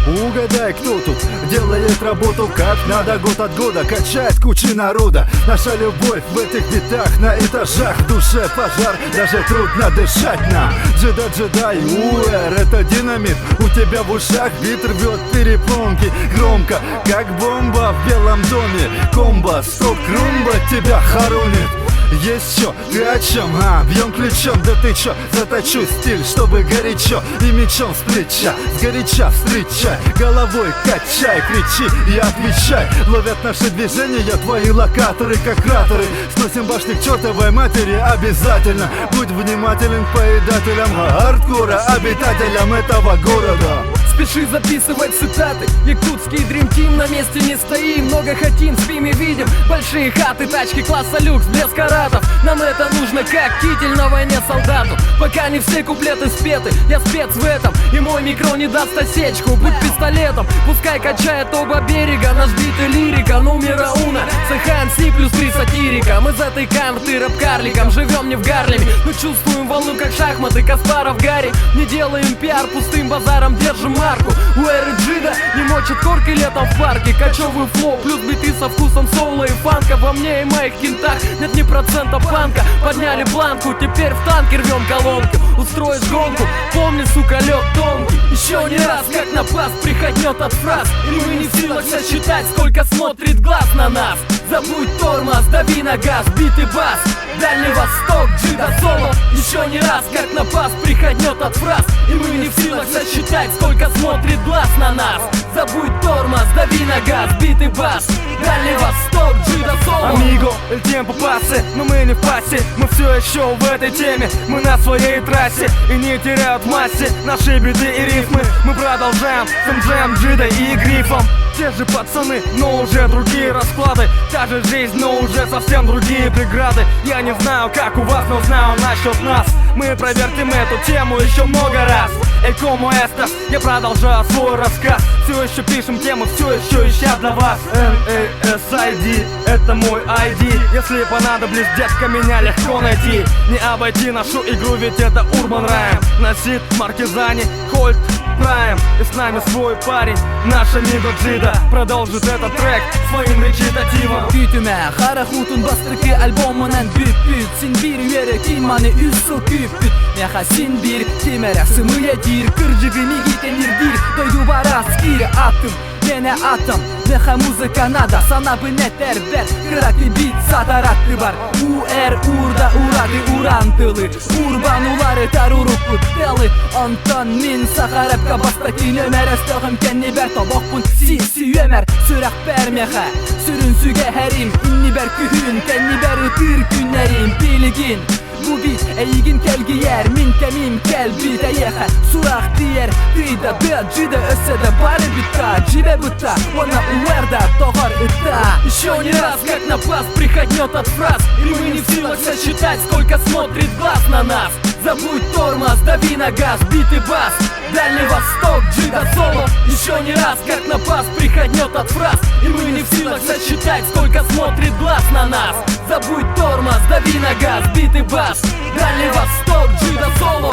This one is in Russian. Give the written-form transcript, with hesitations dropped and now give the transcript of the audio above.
Угадай, кто тут делает работу как надо, год от года качает кучи народа. Наша любовь в этих битах на этажах, в душе пожар, даже трудно дышать нам. Джедай, УР, это динамит, у тебя в ушах бит рвет перепонки. Громко, как бомба в Белом доме, комбо, стоп, румба тебя хоронит. Есть чё, ты о чем? Бьем ключом, да ты чё? Заточу стиль, чтобы горячо и мечом с плеча, сгоряча встречай, головой качай, кричи и отвечай. Ловят наши движения твои локаторы, как кратеры. Сносим башни к чертовой матери обязательно. Будь внимателен к поедателям хардкора, обитателям этого города. Спеши записывать цитаты. Якутский Dream Team, на месте не стоим. Много хотим, спим и видим. Большие хаты, тачки класса люкс, блеск каратов. Нам это нужно как китель на войне солдату. Пока не все куплеты спеты, я спец в этом, и мой микро не даст осечку. Будь пистолетом, пускай качает оба берега. Наш бит и лирика, номера уна. ЦХМС плюс 3 сатирика. Мы затыкаем рты рэп-карликом. Живем не в Гарлеме, но чувствуем волну как шахматы. Каспаров, Гарри. Не делаем пиар пустым базаром, держим марку. У Эры Джида не мочит корки летом в парке. Кочевый флоу, плюс биты со вкусом соло и фанка. Во мне и моих кентах нет ни процента панка. Подняли планку, теперь в танке рвем колонку. Устроишь гонку, помни, сука, лед тонкий. Еще не раз, как напасть, приходнет от фраз. И мы не в силах сосчитать, сколько смотрит глаз на нас. Забудь тормоз, дави на газ, бит и бас. Дальний Восток, Джида соло. Еще не раз, как напасть, приходнет от фраз. И мы не в силах сосчитать, сколько смотрит глаз на нас. Забудь тормоз, дави на газ, бит и бас. Дальний Восток, Джида соло. Амиго, el tiempo pase, но мы не в пасе. Мы все еще в этой теме, мы на своей трассе. И не теряют в массе наши биты и рифмы. Мы продолжаем с МДМ, Джидой и Грифом. Те же пацаны, но уже другие расклады. Та же жизнь, но уже совсем другие преграды. Я не знаю, как у вас, но знаю насчет нас. Мы провертим эту тему еще много раз. Эй, como estas, я продолжаю свой рассказ. Все еще пишем темы, все еще ища для вас. NASID, это мой ID. Если понадоблюсь, детка, меня легко найти. Не обойти нашу игру, ведь это Urban Rhyme. Носит Маркизани, Хольт, Прайм. И с нами свой парень, наш амиго Джида. Продолжит этот трек своим речитативом. Küütüme Harahutun bastırkı albomынан büyüt Sin bir yere kimani üssü küpüt Meha sin bir timere sımıya dir Kırcıgını gitenir dir Doydu bara skiri attım Gene attım Meha muzika nada Sana bu ne terber Kırati bit sataratlı var UR urda uradı urantılı Urban uları taruruklu deli Antan min saharapka bastaki nömer Östağım kenni ber tabakpun si ömer Sürak ber meha Sürün süge herim İnni ber kühün Kenni ber ıtır günlerim Bilgin Bu bit eygin kelgi yer Min kemim kel bit eyeha Surak diyer Dida bit Cida össe de bari бита Джида бита Она уэрда Тохар ита Еще не раз как напасть Приходнет от фраз И мы не в силах сосчитать Сколько смотрит глаз на нас Забудь тормоз, дави на газ, бит и бас. Дальний Восток, Джида соло. Еще не раз как напасть приходнет от фраз. И мы не в силах сосчитать, сколько смотрит глаз на нас. Забудь тормоз, дави на газ, бит и бас. Дальний Восток, Джида соло.